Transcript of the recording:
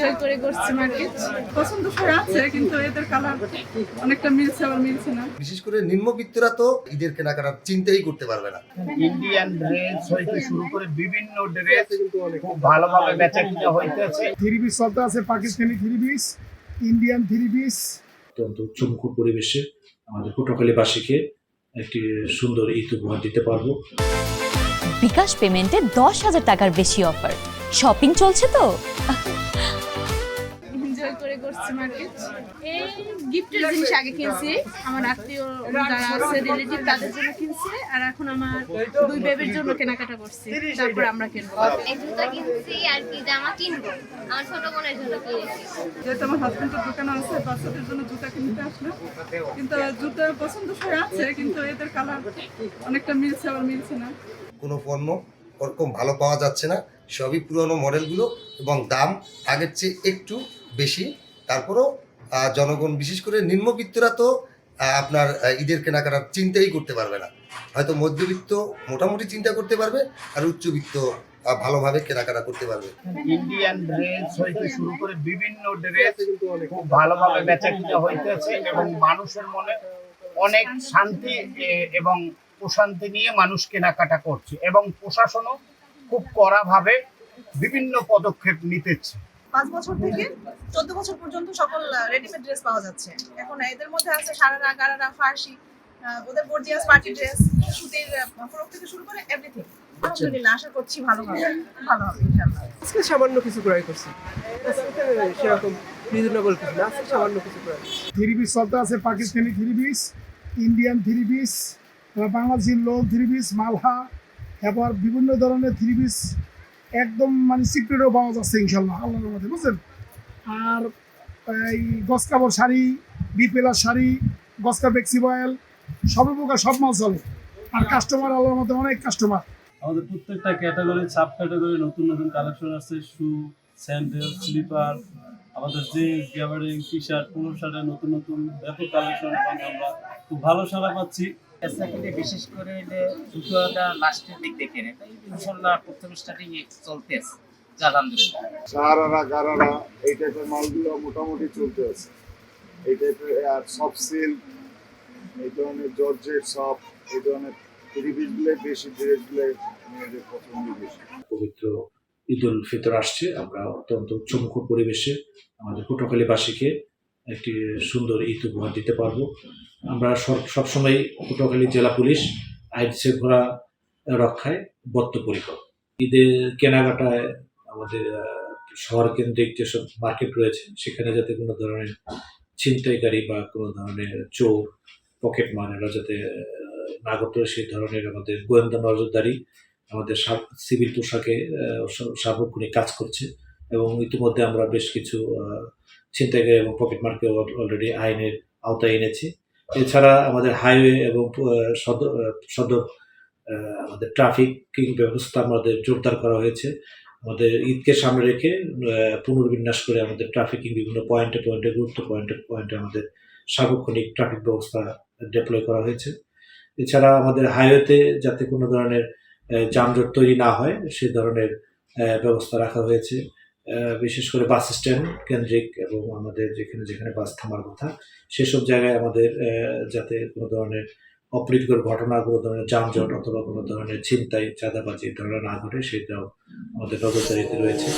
Enjoy করে করছি market. পছন্দ করে আছে, কিন্তু এদের কালার অনেকটা মিলছে আবার মিলছে না। বিশেষ করে নিম্নবিত্তরা তো ঈদের কেনাকাটার চিন্তাই করতে পারবে না। ইন্ডিয়ান ড্রেস হইতে শুরু করে বিভিন্ন ড্রেস খুব ভালোভাবে বেচা কিনা হইতেছে। থ্রি পিস চলতে আছে, Pakistani three piece, Indian three piece. অত্যন্ত উচ্চমুখর পরিবেশে আমাদের পটুয়াখালীবাসীকে একটি সুন্দর ঈদ উপহার দিতে পারবো। বিকাশ পেমেন্টে 10,000 টাকার বেশি অফার। শপিং চলছে তো? এনজয় করে করছি মার্কেট। এই গিফটের জিনিস আগে কিনছি, আমার আত্মীয় যারা আছে রিলেটিভ তাদের জন্য কিনছি, আর এখন আমার দুই বেবির জন্য কেনাকাটা করছি, তারপর আমরা কিনবো। এই জুতো কিনছি আর কি জামা কিনবো, আমার ছোট বোনের জন্য কিনেছি। যেহেতু আমার হাজবেন্ডের দোকান আছে, বাচ্চাদের জন্য জুতা কিনতে আসলাম, কিন্তু জুতো পছন্দ করে আছে, কিন্তু এদের কালার অনেকটা মিলছে আবার মিলছে না। কোনো পণ্য ওরকম ভালো পাওয়া যাচ্ছে না, সবই পুরনো মডেলগুলো এবং দাম আগের চেয়ে একটু বেশি। তারপরেও জনগণ বিশেষ করে নিম্নবিত্তরা তো আপনার ঈদের কেনাকাটার চিন্তাই করতে পারবে না। হয়তো মধ্যবিত্ত মোটামুটি চিন্তা করতে পারবে, আর উচ্চবিত্ত ভালোভাবে কেনাকাটা করতে পারবে। ইন্ডিয়ান ড্রেস হইতে শুরু করে বিভিন্ন ড্রেস খুব ভালোভাবে বেচা কিনা হইতেছে এবং মানুষের মনে অনেক শান্তি এবং প্রশান্তি নিয়ে মানুষ কেনাকাটা করছে এবং প্রশাসনও খুব কড়াভাবে বিভিন্ন পদক্ষেপ নিতেছে। 5 বছর থেকে 14 বছর পর্যন্ত সকল রেডিমেড ড্রেস পাওয়া যাচ্ছে। এখন এদের মধ্যে আছে সারারা, গারারা, ফার্সি, ওদের গর্জিয়াস পার্টি ড্রেস, সুতির ফ্রক থেকে শুরু করে এভরিথিং। আলহামদুলিল্লাহ, আশা করছি ভালো হবে ইনশাআল্লাহ। আজকে সামান্য কিছু ক্রয় করছি, সেরকম রিজনেবল কিছু না, আজকে সামান্য কিছু ক্রয় করছি। থ্রি পিস চলতে আছে, Pakistani three piece, Indian three piece, Bangladeshi লোক থ্রি পিস, মালহা, এরপর বিভিন্ন ধরনের থ্রি পিস একদম মানে সিক্রেটও পাওয়া যাচ্ছে ইনশাল্লাহ, আল্লাহর মধ্যে, বুঝছেন। আর এই গস কাপড় শাড়ি, বিপেলার শাড়ি, গসকা বেক্সি বয়েল, সবে প্রকার সব মাল চলে। আর কাস্টমার আল্লাহর মধ্যে অনেক কাস্টমার। আমাদের প্রত্যেকটা ক্যাটাগরি, সাব ক্যাটাগরি নতুন নতুন কালেকশন আছে। শু, স্যান্ডেল, স্লিপার, আমাদের জিন্স, গ্যাবার্ডিং, টি শার্ট, পুরো শার্টের নতুন নতুন ব্যাপক কালেকশন, এবং আমরা খুব ভালো সাড়া পাচ্ছি। বিশেষ করে জুতোটা লাস্টের দিক দেখে নেয়, তাই ইনশাল্লাহ প্রথম স্টার্টিং চলতে আছে আলহামদুলিল্লাহ। সারারা, গারারা এই টাইপের মালগুলো মোটামুটি চলতে আছে। এই টাইপের আর সফট সিল্ক, এই ধরনের জর্জেট সব, এই ধরনের থ্রি-পিসগুলো বেশি, ড্রেসগুলো মেয়েদের পছন্দ বেশি। পবিত্র ঈদ উল ফিতর আসছে, আমরা অত্যন্ত উচ্চমুখর পরিবেশে আমাদের পটুয়াখালীবাসীকে একটি সুন্দর ঈদ উপহার দিতে পারবো। আমরা সবসময় পটুয়াখালী জেলা পুলিশ আইন শৃঙ্খলা রক্ষায় বদ্ধপরিকর। ঈদের কেনাকাটায় আমাদের শহর কেন্দ্রিক যেসব মার্কেট রয়েছে, সেখানে যাতে কোনো ধরনের ছিনতাইকারী বা কোনো ধরনের চোর, পকেট মারেরা যাতে না করতে, সেই ধরনের আমাদের গোয়েন্দা নজরদারি আমাদের সিভিল পোশাকে সার্বক্ষণিক কাজ করছে। এবং ইতিমধ্যে আমরা বেশ কিছু ছিনতাইকারী এবং পকেট মারকে অলরেডি আইনের আওতায় এনেছি। এছাড়া আমাদের হাইওয়ে এবং সদর আমাদের ট্রাফিকিং ব্যবস্থা আমাদের জোরদার করা হয়েছে। আমাদের ঈদকে সামনে রেখে পুনর্বিন্যাস করে আমাদের ট্রাফিকিং বিভিন্ন পয়েন্টে গুরুত্ব পয়েন্টে আমাদের সার্বক্ষণিক ট্রাফিক ব্যবস্থা ডেপ্লয় করা হয়েছে। এছাড়া আমাদের হাইওয়েতে যাতে কোনো ধরনের যানজট তৈরি না হয়, সে ধরনের ব্যবস্থা রাখা হয়েছে। বিশেষ করে বাস স্ট্যান্ড কেন্দ্রিক এবং আমাদের যেখানে বাস থামার কথা, সেসব জায়গায় আমাদের যাতে কোনো ধরনের অপ্রীতিকর ঘটনা, কোনো ধরনের যানজট অথবা কোনো ধরনের ছিনতাই, চাঁদাবাজি ধরনের না ঘটে, সেটাও আমাদের নজরদারিতে রয়েছে।